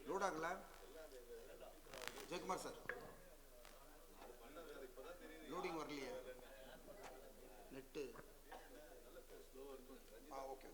Load ஆகல Jayakumar sir, loading வரலையே net. Okay.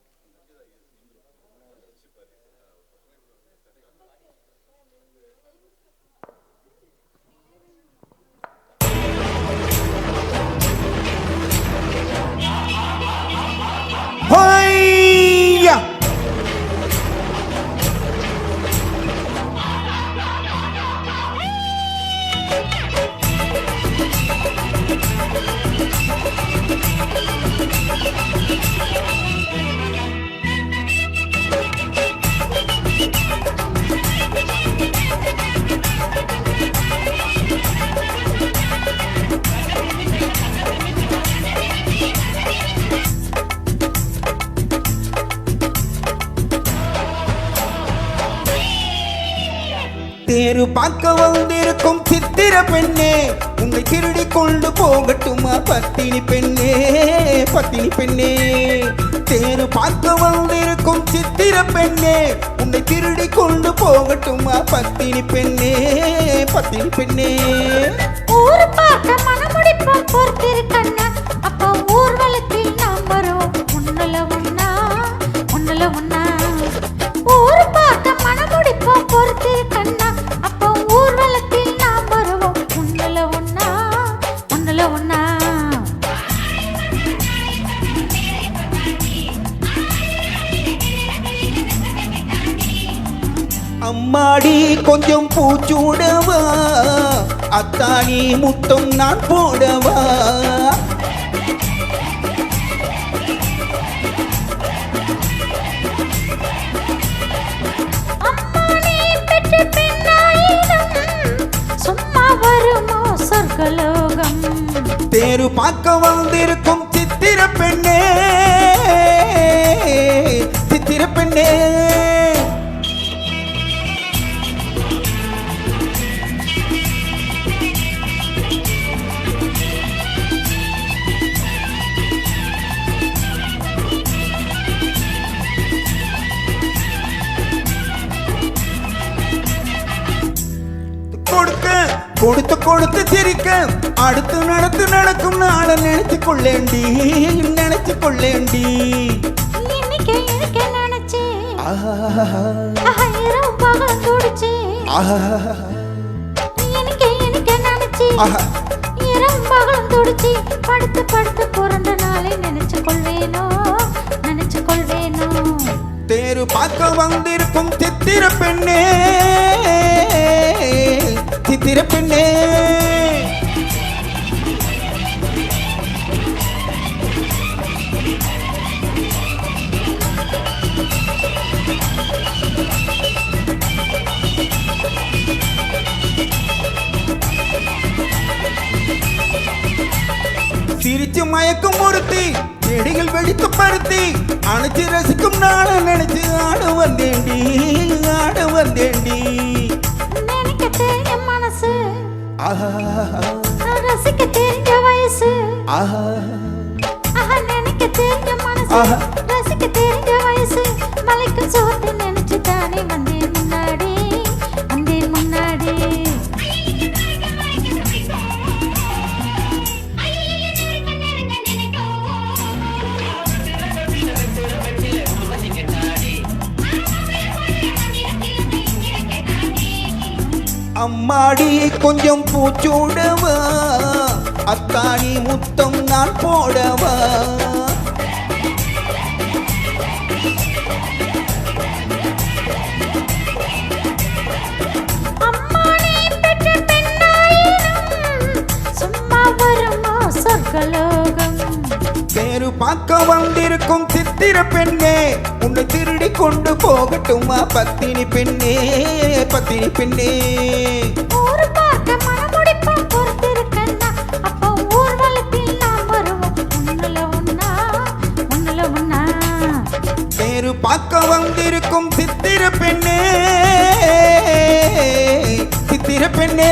தேரு பார்க்க வந்திருக்கும் சித்திர பெண்ணே, உன்னை திருடி கொண்டு போகட்டுமா பத்தினி பெண்ணே, பத்தினி பெண்ணே. தேரு பார்க்க வந்திருக்கும் சித்திர பெண்ணே, உன்னை திருடி கொண்டு போகட்டுமா பத்தினி பெண்ணே, பத்தினி பெண்ணே. ஊரு பார்க்க மனமுடிப்போம் பொறுத்திருக்கண்ணா, அப்ப ஊர்வலத்தில் நாம் வரோம் உன்னல உன்னா, உன்னல உன்னா. ஊரு பார்க்க மனமுடிப்போம் பொறுத்திருக்கண்ணா, அப்ப ஊர்வலத்தில் நாம் வருவோம் உன்னல உன்னா, உன்னல உன்னா. அம்மாடி கொஞ்சம் பூச்சூடவா, அத்தானி முத்தம் நான் போடவா. சும்மா வருமோ சொர்க்கலோகம். தேரு பார்க்க வந்திருக்கும் சித்திர பெண்ணே, சித்திர பெண்ணே. கொடுத்து கொடுத்து சிரிக்க அடுத்து நடத்து நடக்கும் நாள நினைச்சு கொள்ளேண்டி, நினைச்சு கொள்ளேண்டி. இன்னைக்கு எனக்கு நினைச்சு ஆயிரம் பகல் துடிச்சு, எனக்கு நினைச்சு இரவு பகலும் துடிச்சு, படுத்து படுத்து பிறந்த நாளை நினைச்சு கொள்வேனோ, நினைச்சு கொள்வேனோ. தேரு பார்க்க வந்திருக்கும் சித்திர பெண்ணே, சித்திர பெண்ணே. சிரிச்சு மயக்கும் ஒருத்தி, செடிகள் வெடித்து பருத்தி, அணைச்சு ரசிக்கும் நாள நினைச்சு ஆட வந்தேண்டி, ஆட வந்தேண்டி. நினைக்க தெரிஞ்ச மனசு, ரசிக்க தெரிஞ்ச வயசு, நினைக்க தெரிஞ்ச மனசு, ரசிக்க தெரிஞ்ச வயசு. மலைக்கு சோத்து நினைச்சு தானே வந்தேன் முன்னாடி, வந்தேன் முன்னாடி. அம்மாடி கொஞ்சம் பூச்சூடவா, அத்தானி முத்தம் நான் போடவா. அம்மானே பெற்ற பெண்ணாயினும் சும்மா வருமோ சொர்க்கலோகம். தேரு பார்க்க வந்திருக்கும் சித்திர பெண்ணே, உன்னை திருடி கொண்டு போகட்டுமா பத்தினி பெண்ணே, பத்தினி பெண்ணே. ஊரு பார்க்க மனமுடிப்போம் பொறுத்திருக்கண்ணா, அப்ப ஊர்வலத்தில் நாம் வருவோம் உன்னல உன்னா, உன்னல உன்னா. தேரு பார்க்க வந்திருக்கும் சித்திர பெண்ணே, சித்திர பெண்ணே.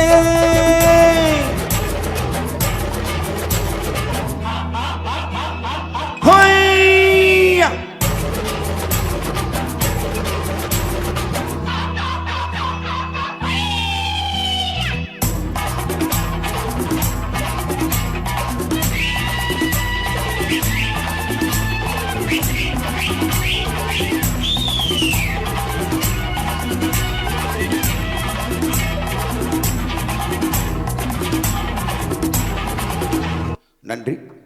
நன்றி.